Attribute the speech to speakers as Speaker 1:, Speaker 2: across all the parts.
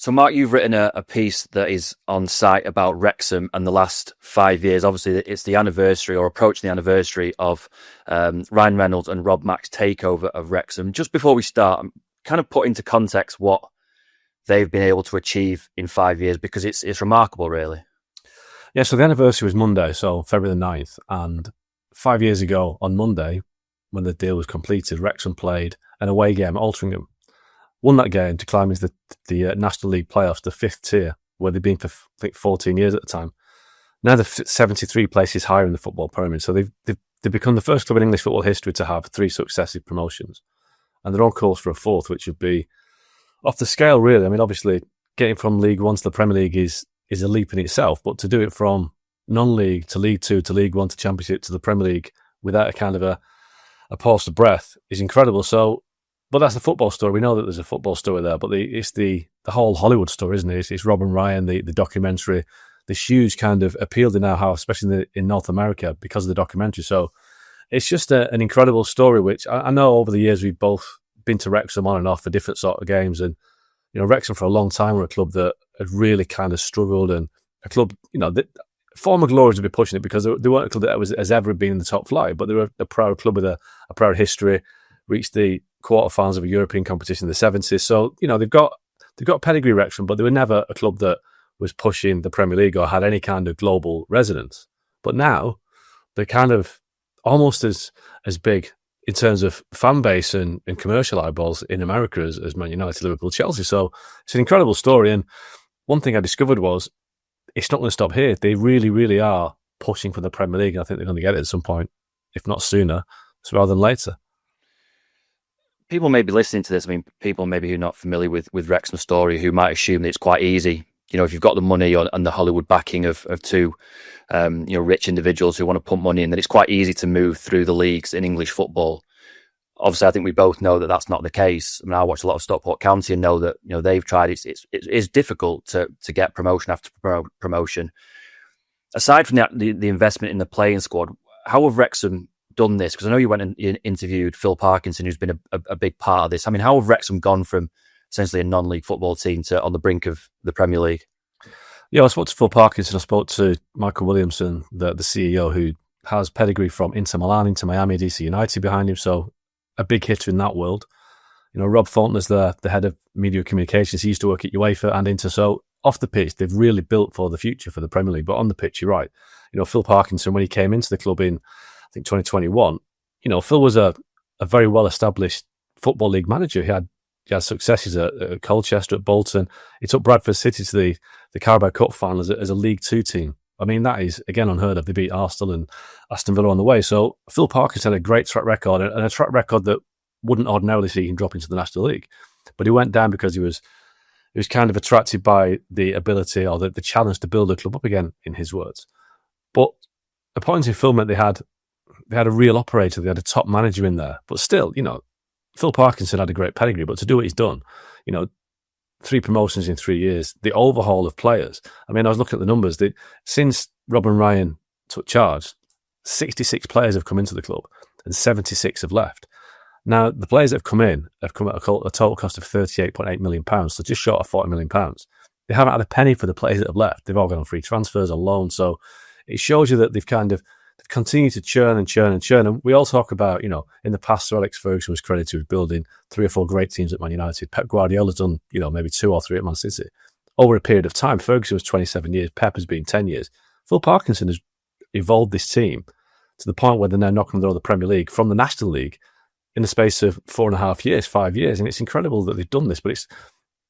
Speaker 1: So, Mark, you've written a piece that is on site about Wrexham and the last 5 years. Obviously, it's the anniversary or approaching the anniversary of Ryan Reynolds and Rob Mack's takeover of Wrexham. Just before we start, kind of put into context what they've been able to achieve in 5 years, because it's remarkable, really.
Speaker 2: Yeah, so the anniversary was Monday, so February the 9th. And 5 years ago on Monday, when the deal was completed, Wrexham played an away game at Altrincham. Won that game to climb into the National League playoffs, the fifth tier, where they'd been for, I think, 14 years at the time. Now they're 73 places higher in the football pyramid. So they've become the first club in English football history to have 3 successive promotions. And they're on course for a 4th, which would be off the scale, really. I mean, obviously, getting from League One to the Premier League is a leap in itself, but to do it from non-league to League Two to League One to Championship to the Premier League without a kind of a pause of breath is incredible. So, but that's the football story. We know that there's a football story there, but it's the whole Hollywood story, isn't it? It's Rob and Ryan, the documentary, this huge kind of appeal they now have, especially in North America because of the documentary. So it's just an incredible story, which I know over the years we've both been to Wrexham on and off for different sort of games. And, you know, Wrexham for a long time were a club that had really kind of struggled, and a club, you know, that former glories would be pushing it because they weren't a club that has ever been in the top flight, but they were a proud club with a proud history, reached the quarterfinals of a European competition in the 70s. So, you know, they've got pedigree, Wrexham, but they were never a club that was pushing the Premier League or had any kind of global resonance. But now they're kind of almost as big in terms of fan base and commercial eyeballs in America as Man United, Liverpool, Chelsea. So it's an incredible story. And one thing I discovered was it's not going to stop here. They really, really are pushing for the Premier League. And I think they're going to get it at some point, if not sooner, rather than later.
Speaker 1: People may be listening to this. I mean, people maybe who are not familiar with Wrexham's story, who might assume that it's quite easy. You know, if you've got the money and the Hollywood backing of two, rich individuals who want to pump money in, that it's quite easy to move through the leagues in English football. Obviously, I think we both know that that's not the case. I mean, I watch a lot of Stockport County and know that, you know, they've tried. It is difficult to get promotion after promotion. Aside from the investment in the playing squad, how have Wrexham done this? Because I know you went and interviewed Phil Parkinson, who's been a big part of this. I mean, how have Wrexham gone from essentially a non-league football team to on the brink of the Premier League?
Speaker 2: Yeah, I spoke to Phil Parkinson. I spoke to Michael Williamson, the CEO, who has pedigree from Inter Milan, Inter Miami, DC United behind him. So a big hitter in that world. You know, Rob Thornton's the head of media communications. He used to work at UEFA and Inter. So off the pitch, they've really built for the future for the Premier League. But on the pitch, you're right. You know, Phil Parkinson, when he came into the club in, I think, 2021, you know, Phil was a very well-established Football League manager. He had successes at Colchester, at Bolton. He took Bradford City to the Carabao Cup final as a League Two team. I mean, that is, again, unheard of. They beat Arsenal and Aston Villa on the way. So Phil Parkinson had a great track record, and a track record that wouldn't ordinarily see him drop into the National League. But he went down because he was kind of attracted by the ability or the challenge to build a club up again, in his words. But appointing Phil meant they had a real operator, they had a top manager in there. But still, you know, Phil Parkinson had a great pedigree, but to do what he's done, you know, 3 promotions in 3 years, the overhaul of players. I mean, I was looking at the numbers. Since Rob and Ryan took charge, 66 players have come into the club and 76 have left. Now, the players that have come at a total cost of £38.8 million, so just short of £40 million. They haven't had a penny for the players that have left. They've all gone on free transfers or loans. So it shows you that they've kind of continue to churn and churn and churn. And we all talk about, you know, in the past, Sir Alex Ferguson was credited with building 3 or 4 great teams at Man United. Pep Guardiola's done, you know, maybe 2 or 3 at Man City. Over a period of time, Ferguson was 27 years, Pep has been 10 years. Phil Parkinson has evolved this team to the point where they're now knocking on the door of the Premier League from the National League in the space of 4.5 years, 5 years. And it's incredible that they've done this, but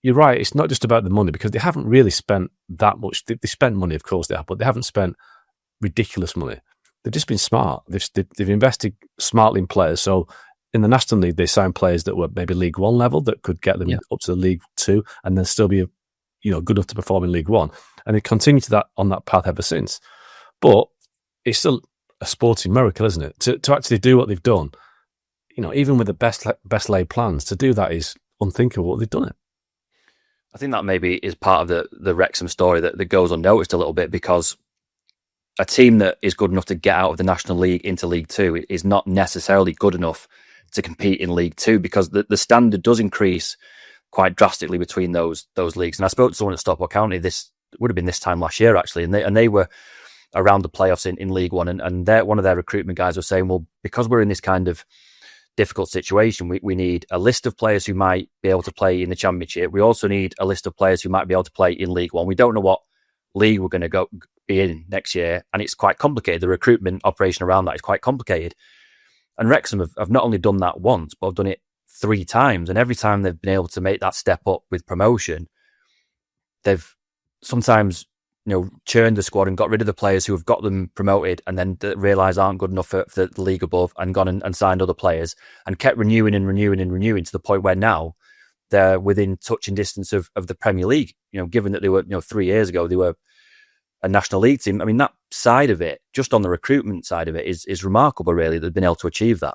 Speaker 2: you're right, it's not just about the money, because they haven't really spent that much. They spent money, of course they have, but they haven't spent ridiculous money. They've just been smart. They've invested smartly in players. So in the National League, they signed players that were maybe League One level that could get them up to the League Two and then still be, good enough to perform in League One. And they continued on that path ever since. But it's still a sporting miracle, isn't it? To actually do what they've done, even with the best laid plans, to do that is unthinkable. They've done it.
Speaker 1: I think that maybe is part of the Wrexham story that goes unnoticed a little bit, because a team that is good enough to get out of the National League into League Two is not necessarily good enough to compete in League Two, because the standard does increase quite drastically between those leagues. And I spoke to someone at Stockport County. This would have been this time last year actually, and they were around the playoffs in League One, and one of their recruitment guys was saying, well, because we're in this kind of difficult situation, we need a list of players who might be able to play in the Championship. We also need a list of players who might be able to play in League One. We don't know what league we're going to be in next year, and it's quite complicated. The recruitment operation around that is quite complicated. And Wrexham have not only done that once, but have done it 3 times. And every time they've been able to make that step up with promotion, they've sometimes churned the squad and got rid of the players who have got them promoted and then realised aren't good enough for the league above, and gone and signed other players and kept renewing to the point where now they're within touching distance of the Premier League. Given that they were 3 years ago they were a National League team. I mean, that side of it, just on the recruitment side of it, is remarkable, really, that they've been able to achieve that.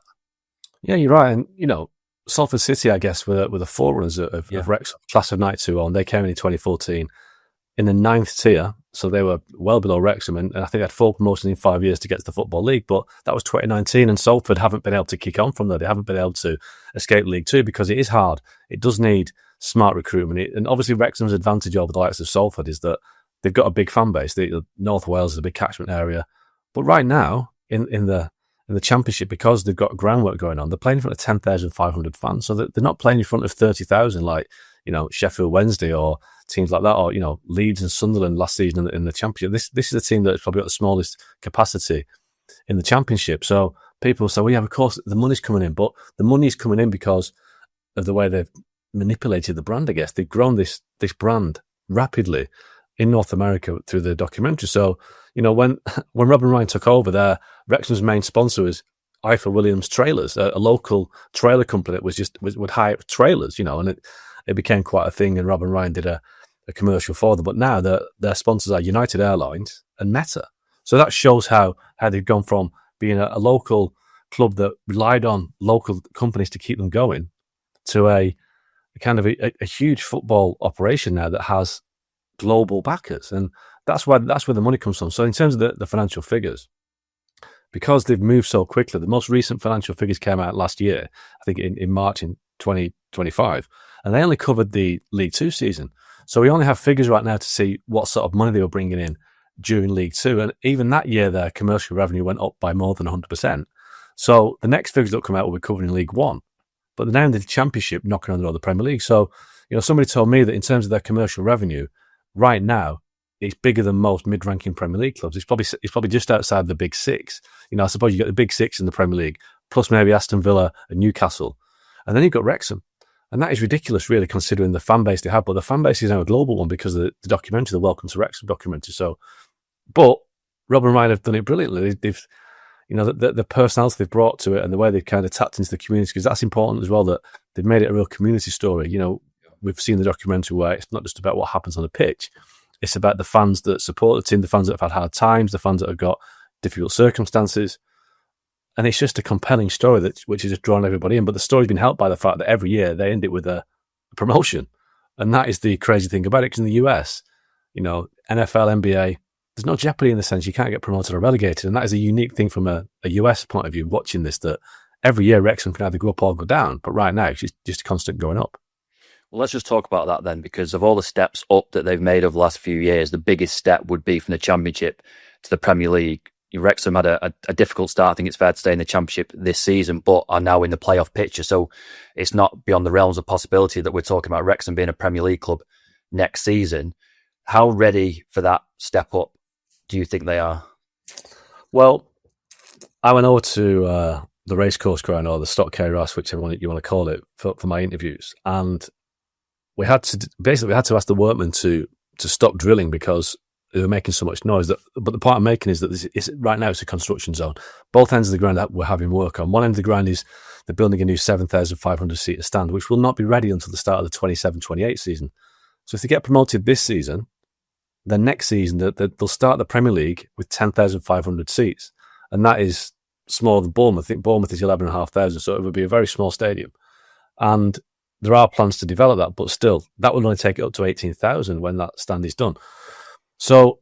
Speaker 2: Yeah, you're right. And, Salford City, I guess, were the forerunners of Wrexham, class of 92 on. They came in 2014 in the 9th tier, so they were well below Wrexham, and I think they had 4 promotions in 5 years to get to the Football League, but that was 2019, and Salford haven't been able to kick on from there. They haven't been able to escape League Two because it is hard. It does need smart recruitment, and obviously Wrexham's advantage over the likes of Salford is that they've got a big fan base. North Wales is a big catchment area, but right now in the Championship, because they've got groundwork going on, they're playing in front of 10,500 fans, so they're not playing in front of 30,000 like Sheffield Wednesday or teams like that, or Leeds and Sunderland last season in the Championship. This is a team that's probably got the smallest capacity in the Championship. So people say, well, yeah, of course the money's coming in, but the money's coming in because of the way they've manipulated the brand. I guess they've grown this brand rapidly in North America through the documentary. So when Rob and Ryan took over, Wrexham's main sponsor was Eiffel Williams Trailers, a local trailer company that would hire trailers, and it became quite a thing, and Rob and Ryan did a commercial for them. But now their sponsors are United Airlines and Meta. So that shows how they've gone from being a local club that relied on local companies to keep them going to a kind of a huge football operation now that has global backers. And that's where the money comes from. So in terms of the financial figures, because they've moved so quickly, the most recent financial figures came out last year, I think in March in 2025, and they only covered the League Two season. So we only have figures right now to see what sort of money they were bringing in during League Two. And even that year, their commercial revenue went up by more than 100%. So the next figures that come out will be covering League One. But they're now in the Championship, knocking on the Premier League. So, somebody told me that in terms of their commercial revenue, right now, it's bigger than most mid-ranking Premier League clubs. It's probably just outside the Big Six. I suppose you got the Big Six in the Premier League, plus maybe Aston Villa and Newcastle. And then you've got Wrexham. And that is ridiculous, really, considering the fan base they have. But the fan base is now a global one because of the documentary, the Welcome to Wrexham documentary. So, but Rob and Ryan have done it brilliantly. They've the personality they've brought to it and the way they've kind of tapped into the community, because that's important as well, that they've made it a real community story. We've seen the documentary where it's not just about what happens on the pitch. It's about the fans that support the team, the fans that have had hard times, the fans that have got difficult circumstances. And it's just a compelling story which has just drawn everybody in. But the story's been helped by the fact that every year they end it with a promotion. And that is the crazy thing about it, because in the US, NFL, NBA, there's no jeopardy in the sense you can't get promoted or relegated. And that is a unique thing from a US point of view, watching this, that every year Wrexham can either go up or go down. But right now, it's just constant going up.
Speaker 1: Well, let's just talk about that then, because of all the steps up that they've made over the last few years, the biggest step would be from the Championship to the Premier League. Wrexham had a difficult start, I think it's fair to say, in the Championship this season, but are now in the playoff picture. So it's not beyond the realms of possibility that we're talking about Wrexham being a Premier League club next season. How ready for that step up do you think they are?
Speaker 2: Well, I went over to the racecourse ground, or the Stock K Ross, whichever one you want to call it, for my interviews, and we had to ask the workmen to stop drilling because they were making so much noise. But the point I'm making is that right now it's a construction zone. Both ends of the ground that we're having work on. One end of the ground is they're building a new 7,500 seater stand, which will not be ready until the start of the 27-28 season. So if they get promoted this season, then next season they'll start the Premier League with 10,500 seats, and that is smaller than Bournemouth. I think Bournemouth is 11,500, so it would be a very small stadium. And there are plans to develop that, but still, that will only take it up to 18,000 when that stand is done. So,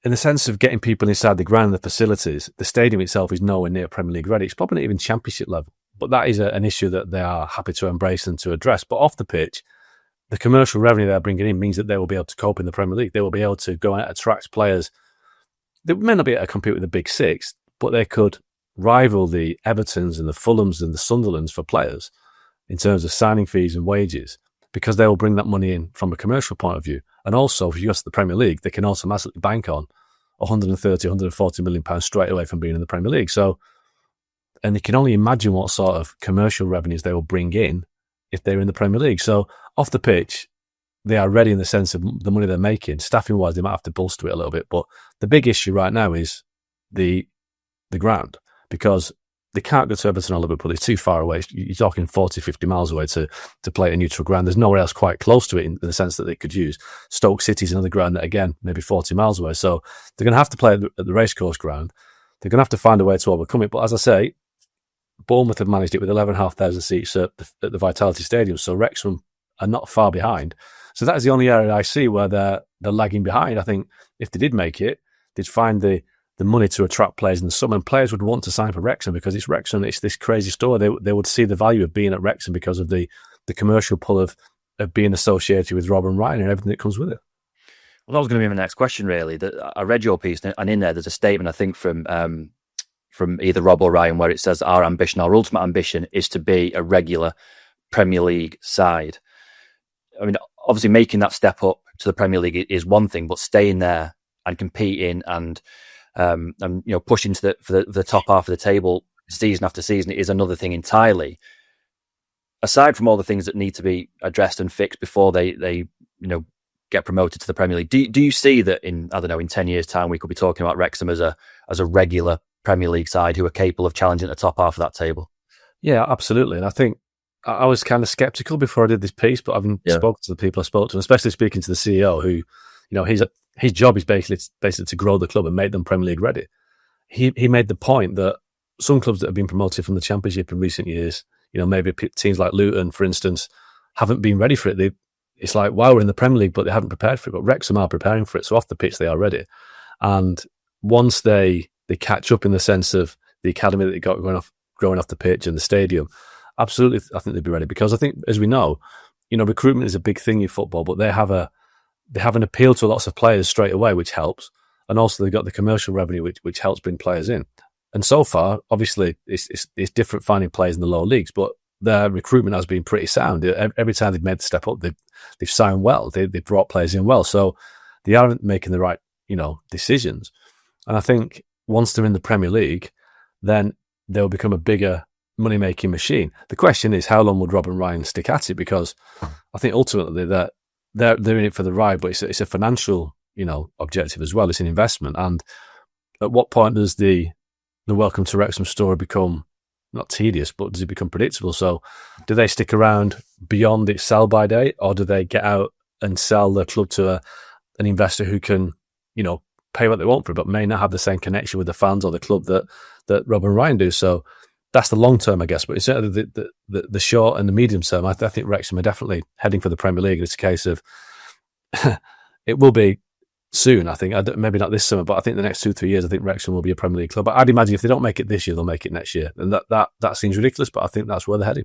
Speaker 2: in the sense of getting people inside the ground and the facilities, the stadium itself is nowhere near Premier League ready. It's probably not even Championship level, but that is an issue that they are happy to embrace and to address. But off the pitch, the commercial revenue they're bringing in means that they will be able to cope in the Premier League. They will be able to go and attract players. They may not be able to compete with the big six, but they could rival the Evertons and the Fulhams and the Sunderlands for players in terms of signing fees and wages, because they will bring that money in from a commercial point of view. And also, if you go to the Premier League, they can automatically bank on 130, 140 million pounds straight away from being in the Premier League. So, and you can only imagine what sort of commercial revenues they will bring in if they're in the Premier League. So off the pitch, they are ready in the sense of the money they're making. Staffing wise, they might have to bolster it a little bit. But the big issue right now is the ground, because they can't go to Everton or Liverpool. It's too far away. You're talking 40, 50 miles away to play at a neutral ground. There's nowhere else quite close to it in the sense that they could use. Stoke City's another ground that, again, maybe 40 miles away. So they're going to have to play at the racecourse ground. They're going to have to find a way to overcome it. But as I say, Bournemouth have managed it with 11,500 seats at the Vitality Stadium. So Wrexham are not far behind. So that is the only area I see where they're lagging behind. I think if they did make it, they'd find the money to attract players in the summer, and players would want to sign for Wrexham because it's Wrexham. It's this crazy story. They would see the value of being at Wrexham because of the commercial pull of being associated with Rob and Ryan and everything that comes with it.
Speaker 1: Well, that was going to be my next question, really. I read your piece, and in there, there's a statement, I think, from either Rob or Ryan, where it says our ultimate ambition is to be a regular Premier League side. I mean, obviously making that step up to the Premier League is one thing, but staying there and competing and pushing to the top half of the table season after season is another thing entirely. Aside from all the things that need to be addressed and fixed before they get promoted to the Premier League, do you see that in 10 years' time we could be talking about Wrexham as a regular Premier League side who are capable of challenging at the top half of that table?
Speaker 2: Yeah, absolutely. And I think I was kind of skeptical before I did this piece, but I've spoken to the people I spoke to, and especially speaking to the CEO, who, his job is basically to grow the club and make them Premier League ready. He made the point that some clubs that have been promoted from the Championship in recent years, maybe teams like Luton, for instance, haven't been ready for it. It's like, wow, we're in the Premier League, but they haven't prepared for it. But Wrexham are preparing for it, so off the pitch they are ready. And once they catch up in the sense of the academy that they got growing off the pitch and the stadium, absolutely, I think they'd be ready. Because I think, as we know, recruitment is a big thing in football, but they have an appeal to lots of players straight away, which helps. And also they've got the commercial revenue, which helps bring players in. And so far, obviously, it's different finding players in the lower leagues, but their recruitment has been pretty sound. Every time they've made the step up, they've signed well. They've brought players in well. So they aren't making the right, decisions. And I think once they're in the Premier League, then they'll become a bigger money-making machine. The question is, how long would Rob and Ryan stick at it? Because I think ultimately that they're in it for the ride, but it's a financial, objective as well. It's an investment. And at what point does the Welcome to Wrexham story become not tedious, but does it become predictable? So do they stick around beyond its sell-by date, or do they get out and sell the club to an investor who can, pay what they want for it, but may not have the same connection with the fans or the club that Rob and Ryan do? So that's the long term, I guess. But it's certainly the short and the medium term. I think Wrexham are definitely heading for the Premier League. It's a case of it will be soon, I think. Maybe not this summer, but I think the next 2-3 years, I think Wrexham will be a Premier League club. But I'd imagine if they don't make it this year, they'll make it next year. And that seems ridiculous, but I think that's where they're heading.